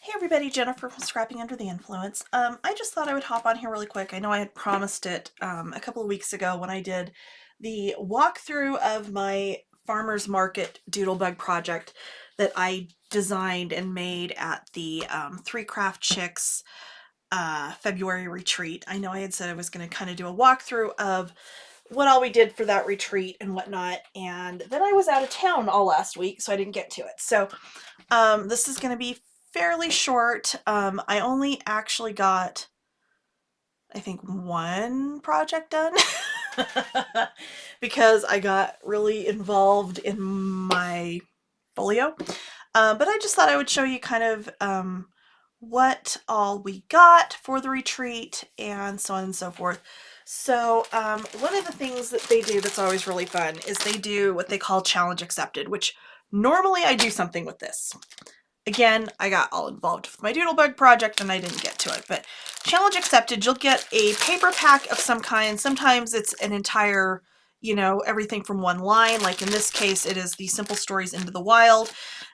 Hey everybody, Jennifer from Scrapping Under the Influence. I just thought I would hop on here really quick. I know I had promised it a couple of weeks ago when I did the walkthrough of my farmer's market Doodlebug project that I designed and made at the Three Craft Chicks February retreat. I know I had said I was going to kind of do a walkthrough of what all we did for that retreat and whatnot, and then I was out of town all last week, so I didn't get to it. So this is going to be fairly short. I only actually got, I think, one project done because I got really involved in my folio. But I just thought I would show you kind of what all we got for the retreat and so on and so forth. So one of the things that they do that's always really fun is they do what they call challenge accepted, which normally I do something with this. Again, I got all involved with my Doodlebug project and I didn't get to it, but challenge accepted, you'll get a paper pack of some kind. Sometimes it's an entire, you know, everything from one line. Like in this case, it is the Simple Stories Into the Wild.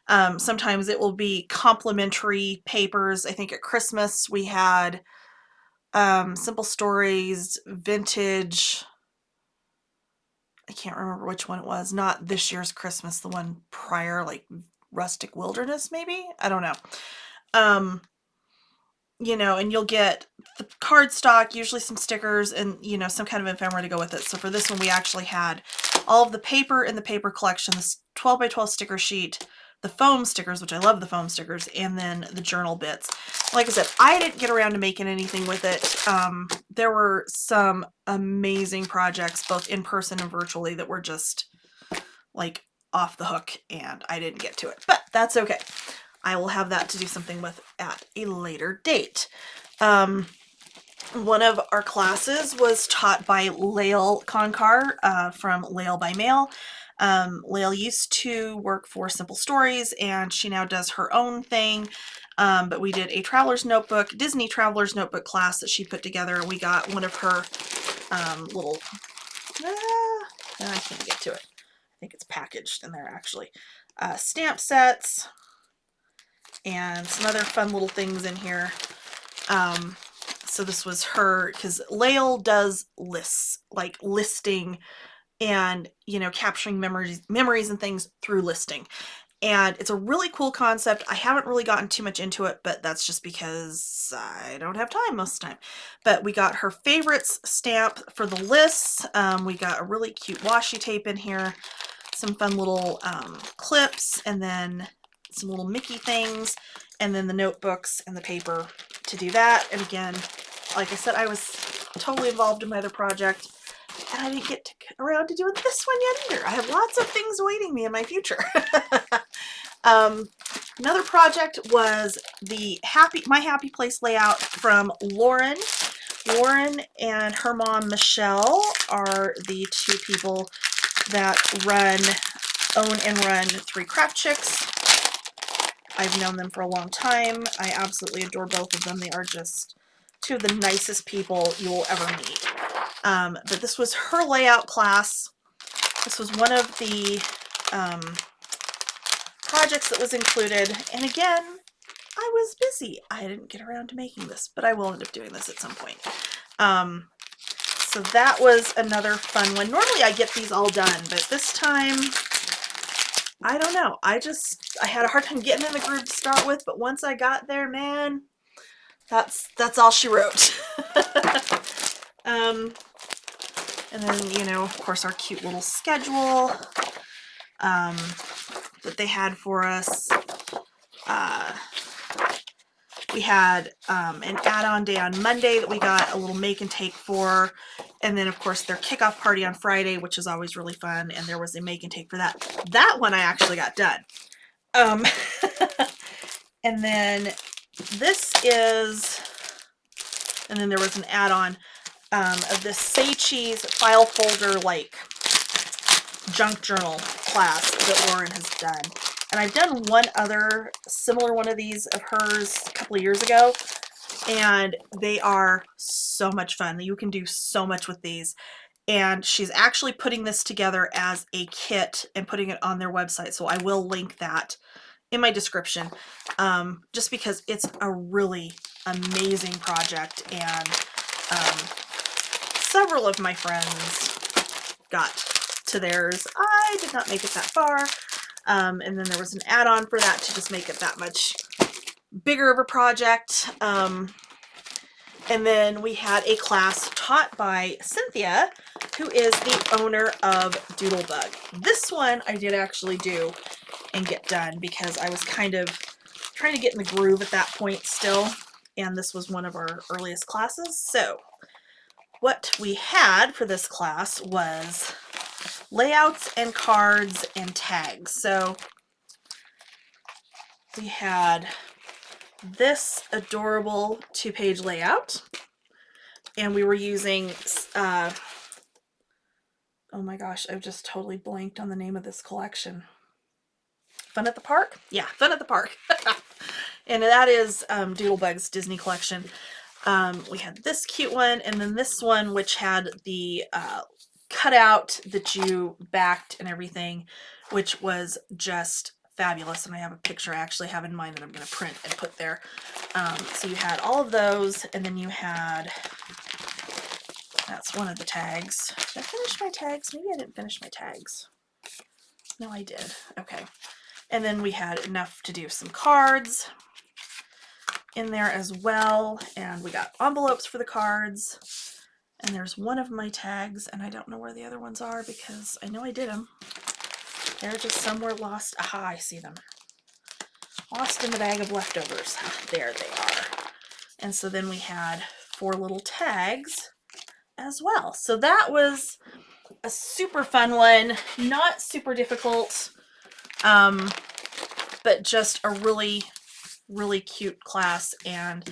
Sometimes it will be complimentary papers. I think at Christmas we had Simple Stories, Vintage. I can't remember which one it was. Not this year's Christmas, the one prior, like Rustic Wilderness, maybe? I don't know. You know, and you'll get the cardstock, usually some stickers, and, you know, some kind of ephemera to go with it. So for this one, we actually had all of the paper in the paper collection, this 12 by 12 sticker sheet, the foam stickers, which I love the foam stickers, and then the journal bits. Like I said, I didn't get around to making anything with it. There were some amazing projects, both in person and virtually, that were just, like, off the hook, and I didn't get to it. But that's okay. I will have that to do something with at a later date. One of our classes was taught by Lael Konkar from Lael by Mail. Lael used to work for Simple Stories, and she now does her own thing. But we did a Traveler's Notebook, Disney Traveler's Notebook class that she put together. We got one of her little... I can't get to it. I think it's packaged in there, actually. Stamp sets and some other fun little things in here. So this was her, because Lael does lists, like listing and, you know, capturing memories and things through listing. And it's a really cool concept. I haven't really gotten too much into it, but that's just because I don't have time most of the time. But we got her favorites stamp for the lists. We got a really cute washi tape in here, some fun little clips, and then some little Mickey things, and then the notebooks and the paper to do that. And again, like I said, I was totally involved in my other project, and I didn't get around to doing this one yet either. I have lots of things waiting me in my future. Another project was the My Happy Place layout from Lauren. Lauren and her mom, Michelle, are the two people that own and run Three Craft Chicks. I've known them for a long time. I absolutely adore both of them. They are just two of the nicest people you will ever meet. But this was her layout class. This was one of the projects that was included. And again, I was busy. I didn't get around to making this, but I will end up doing this at some point. So that was another fun one. Normally I get these all done, but this time, I don't know. I had a hard time getting in the groove to start with, but once I got there, man, that's all she wrote. And then, you know, of course, our cute little schedule that they had for us. We had an add-on day on Monday that we got a little make and take for, and then of course their kickoff party on Friday, which is always really fun, and there was a make and take for that. That one I actually got done. And then this is, and then there was an add-on of this Say Cheese file folder like junk journal class that Lauren has done. And I've done one other similar one of these of hers a couple of years ago, and they are so much fun. You can do so much with these. And she's actually putting this together as a kit and putting it on their website, so I will link that in my description, just because it's a really amazing project, and several of my friends got to theirs. I did not make it that far, and then there was an add-on for that to just make it that much bigger of a project. And then we had a class taught by Cynthia, who is the owner of Doodlebug. This one I did actually do and get done because I was kind of trying to get in the groove at that point still, and this was one of our earliest classes. So what we had for this class was layouts and cards and tags. So we had this adorable 2-page layout, and we were using oh my gosh, I've just totally blanked on the name of this collection. Fun at the Park? Yeah, Fun at the Park. And that is Doodlebug's Disney collection. We had this cute one, and then this one which had the cutout that you backed and everything, which was just fabulous. And I have a picture I actually have in mind that I'm going to print and put there. So you had all of those, and then you had, that's one of the tags. Did I finish my tags? Maybe I didn't finish my tags. No, I did. Okay. And then we had enough to do some cards in there as well, and we got envelopes for the cards. And there's one of my tags, and I don't know where the other ones are because I know I did them. They're just somewhere lost. Aha, I see them. Lost in the bag of leftovers. There they are. And so then we had 4 little tags as well. So that was a super fun one. Not super difficult, but just a really, really cute class, and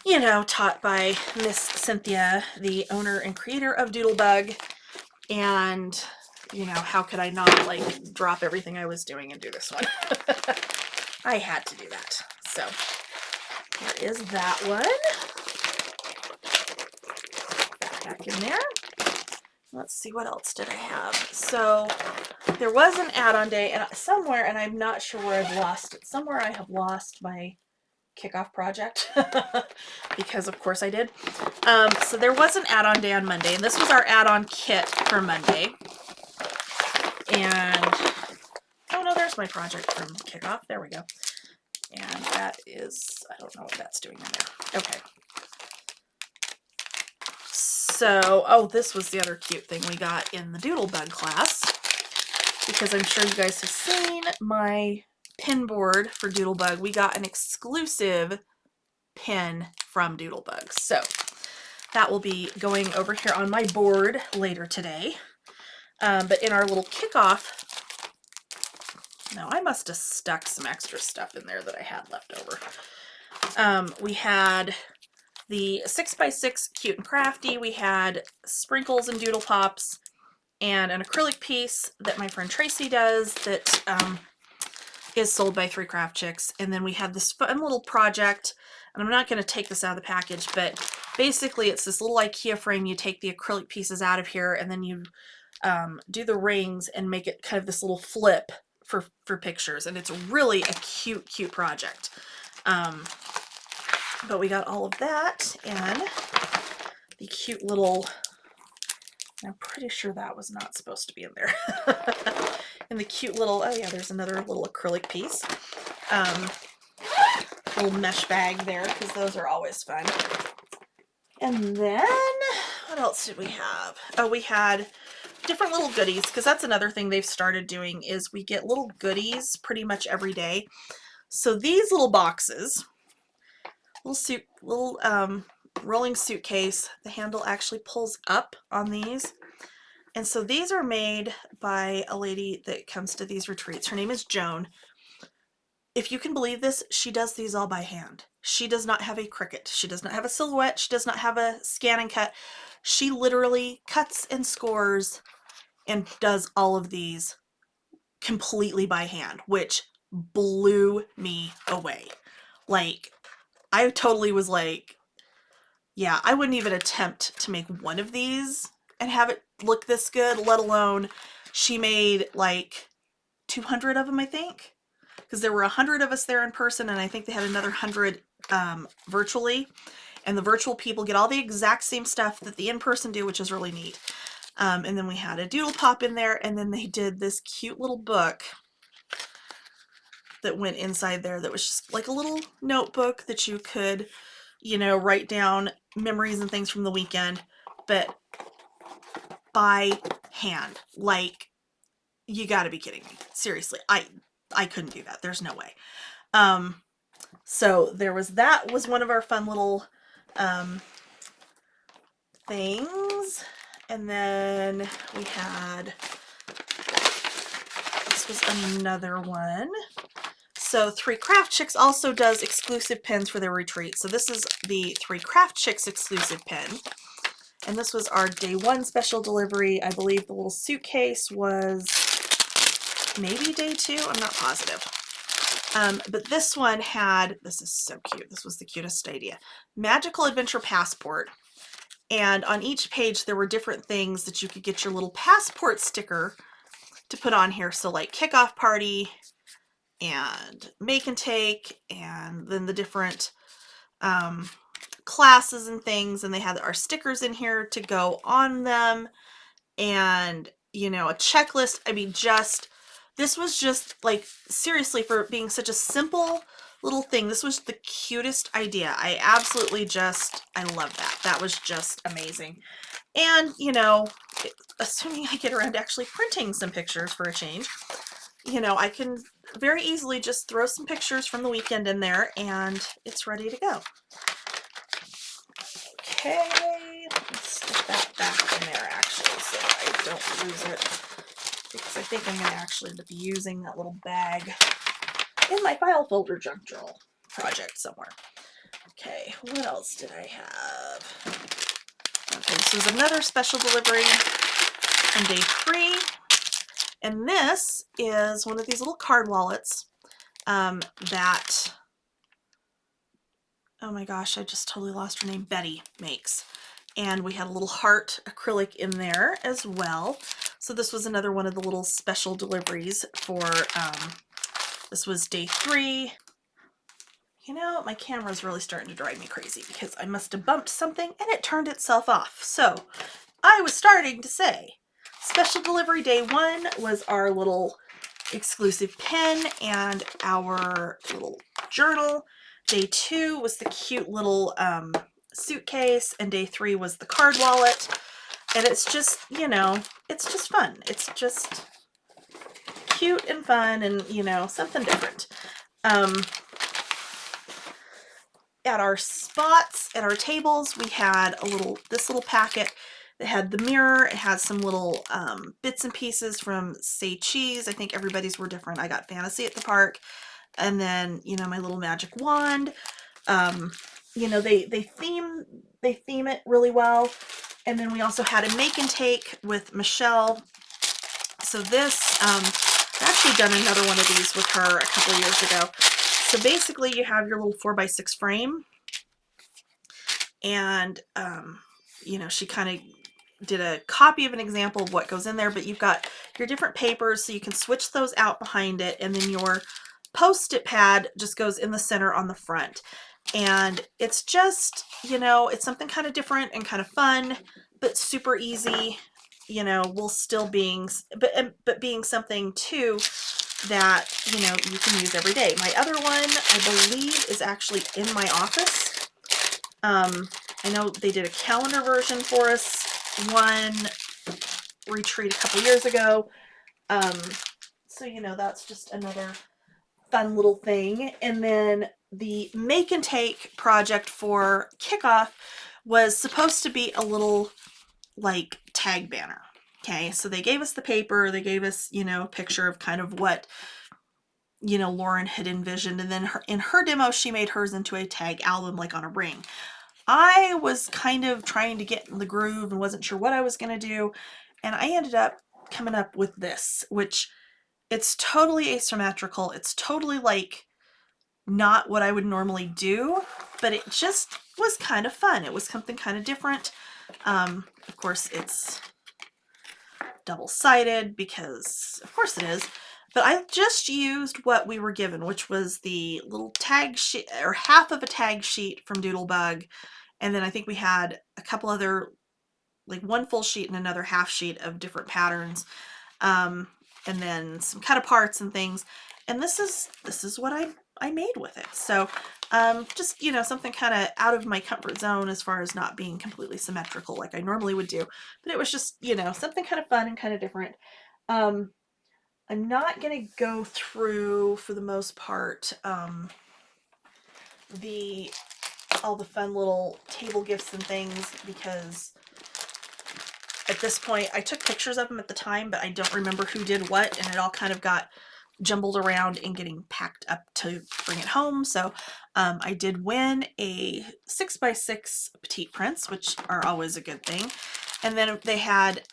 you know, taught by Miss Cynthia, the owner and creator of Doodlebug. And you know, how could I not like drop everything I was doing and do this one? I had to do that. So there is that one. That back in there. Let's see, what else did I have? So there was an add-on day and somewhere, and I'm not sure where I've lost it. Somewhere I have lost my kickoff project because of course I did. So there was an add-on day on Monday, and this was our add-on kit for Monday. And oh no, there's my project from kickoff. There we go. And that is, I don't know what that's doing in there. Okay. So, oh, this was the other cute thing we got in the Doodlebug class, because I'm sure you guys have seen my pin board for Doodlebug. We got an exclusive pin from Doodlebug. So that will be going over here on my board later today. But in our little kickoff, no, I must have stuck some extra stuff in there that I had left over. We had the 6x6 Cute and Crafty. We had sprinkles and doodle pops, and an acrylic piece that my friend Tracy does that is sold by 3 Craft Chicks. And then we had this fun little project, and I'm not going to take this out of the package, but basically it's this little IKEA frame. You take the acrylic pieces out of here, and then you do the rings and make it kind of this little flip for pictures. And it's really a cute, cute project. But we got all of that, and the cute little, I'm pretty sure that was not supposed to be in there. And the cute little, oh yeah, there's another little acrylic piece. Little mesh bag there, because those are always fun. And then, what else did we have? Oh, we had different little goodies, because that's another thing they've started doing, is we get little goodies pretty much every day. So these little boxes little rolling suitcase. The handle actually pulls up on these. And so these are made by a lady that comes to these retreats. Her name is Joan. If you can believe this, she does these all by hand. She does not have a Cricut. She does not have a Silhouette. She does not have a scan and cut. She literally cuts and scores and does all of these completely by hand, which blew me away. Like, I totally was like, yeah, I wouldn't even attempt to make one of these and have it look this good, let alone she made like 200 of them, I think, because there were 100 of us there in person, and I think they had another 100 virtually. And the virtual people get all the exact same stuff that the in-person do, which is really neat. And then we had a doodle pop in there, and then they did this cute little book that went inside there that was just like a little notebook that you could, you know, write down memories and things from the weekend, but by hand. Like, you gotta be kidding me. Seriously, I couldn't do that. There's no way. So there was, that was one of our fun little things. And then we had, this was another one. So 3 Craft Chicks also does exclusive pins for their retreat. So this is the 3 Craft Chicks exclusive pin. And this was our day 1 special delivery. I believe the little suitcase was maybe day 2. I'm not positive. But this one had, this is so cute. This was the cutest idea. Magical Adventure Passport. And on each page there were different things that you could get your little passport sticker to put on here. So like kickoff party and make and take, and then the different classes and things, and they had our stickers in here to go on them, and, you know, a checklist. I mean, just, this was just like, seriously, for being such a simple little thing, this was the cutest idea. I absolutely just, I love that. That was just amazing. And, you know, assuming I get around to actually printing some pictures for a change, you know, I can very easily just throw some pictures from the weekend in there and it's ready to go. Okay, let's stick that back in there actually so I don't lose it, because I think I'm going to actually end up using that little bag in my file folder junk journal project somewhere. Okay, what else did I have? Okay, this was another special delivery on day 3. And this is one of these little card wallets that, oh my gosh, I just totally lost her name, Betty makes. And we had a little heart acrylic in there as well. So this was another one of the little special deliveries for, this was day 3. You know, my camera's really starting to drive me crazy because I must have bumped something and it turned itself off. So I was starting to say, special delivery day 1 was our little exclusive pen and our little journal. Day 2 was the cute little suitcase, and day 3 was the card wallet. And it's just, you know, it's just fun. It's just cute and fun and, you know, something different. At our spots, at our tables, we had a little, this little packet that had the mirror. It had some little bits and pieces from Say Cheese. I think everybody's were different. I got Fantasy at the Park. And then, you know, my little magic wand. You know, they theme it really well. And then we also had a make and take with Michelle. So this, I've actually done another one of these with her a couple of years ago. So basically you have your little 4x6 frame, and you know, she kind of did a copy of an example of what goes in there, but you've got your different papers, so you can switch those out behind it, and then your Post-it pad just goes in the center on the front. And it's just, you know, it's something kind of different and kind of fun, but super easy, you know, while still being, but being something too that, you know, you can use every day. My other one, I believe, is actually in my office. I know they did a calendar version for us one retreat a couple years ago. So, you know, that's just another fun little thing. And then the make and take project for kickoff was supposed to be a little like tag banner. Okay, so they gave us the paper, they gave us, a picture of kind of what, Lauren had envisioned, and then in her demo, she made hers into a tag album, like on a ring. I was kind of trying to get in the groove and wasn't sure what I was going to do, and I ended up coming up with this, which it's totally asymmetrical. It's totally like not what I would normally do, but it just was kind of fun. It was something kind of different. Of course, it's double-sided because of course it is, but I just used what we were given, which was the little tag sheet, or half of a tag sheet from Doodlebug, and then I think we had a couple other, like one full sheet and another half sheet of different patterns, and then some cut aparts and things, and this is what I made with it. So just, something kind of out of my comfort zone as far as not being completely symmetrical like I normally would do, but it was just, something kind of fun and kind of different. I'm not going to go through, for the most part, all the fun little table gifts and things, because at this point I took pictures of them at the time, but I don't remember who did what, and it all kind of got jumbled around and getting packed up to bring it home. So I did win a 6x6 petite prints, which are always a good thing. And then they had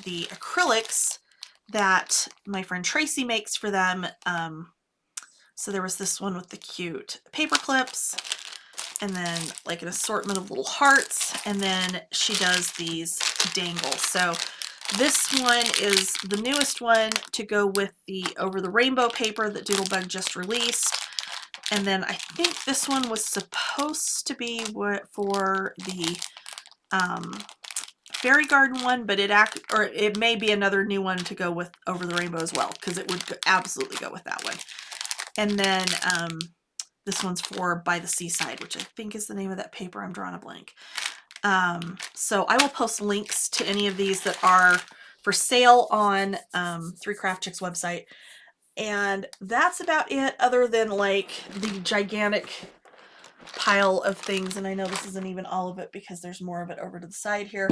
the acrylics that my friend Tracy makes for them. So there was this one with the cute paper clips, and then like an assortment of little hearts, and then she does these dangles. So this one is the newest one to go with the Over the Rainbow paper that Doodlebug just released. And then I think this one was supposed to be for the Fairy Garden one, but it may be another new one to go with Over the Rainbow as well, because it would absolutely go with that one. And then this one's for By the Seaside, which I think is the name of that paper. I'm drawing a blank. So I will post links to any of these that are for sale on 3CraftChicks website. And that's about it, other than like the gigantic pile of things. And I know this isn't even all of it because there's more of it over to the side here,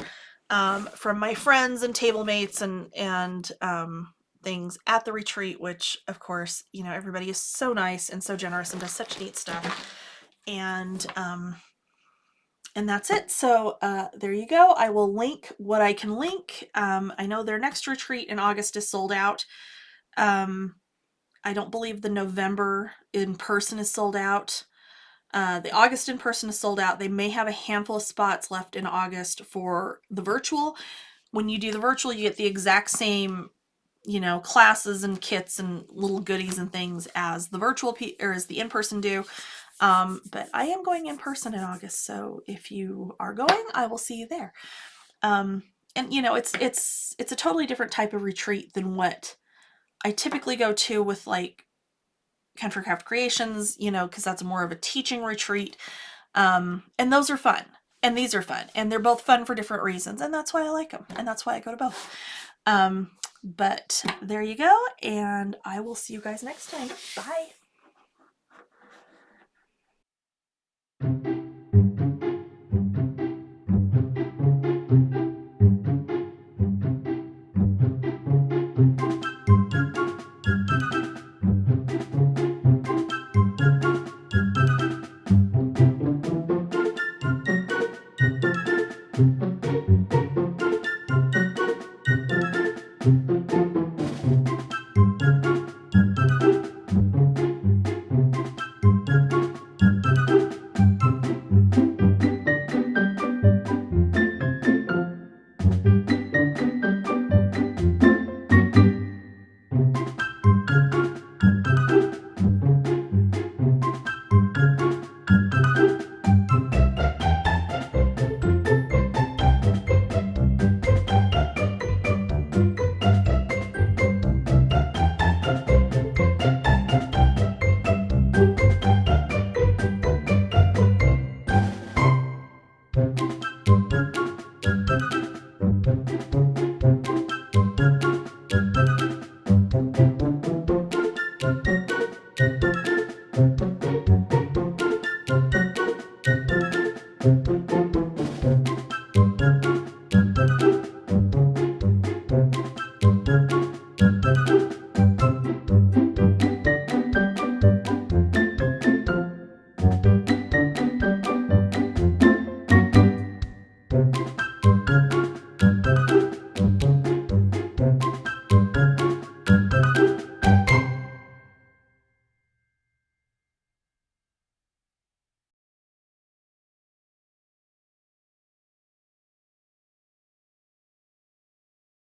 from my friends and table mates and things at the retreat, which of course, everybody is so nice and so generous and does such neat stuff. And that's it. So there you go. I will link what I can link. I know their next retreat in August is sold out. I don't believe the November in person is sold out. The August in person is sold out. They may have a handful of spots left in August for the virtual. When you do the virtual, you get the exact same, classes and kits and little goodies and things as the virtual or as the in-person do. But I am going in person in August, so if you are going, I will see you there. And it's a totally different type of retreat than what I typically go to with like Country Craft Creations, because that's more of a teaching retreat. And those are fun, and these are fun, and they're both fun for different reasons, and that's why I like them, and that's why I go to both. But there you go, and I will see you guys next time. Bye.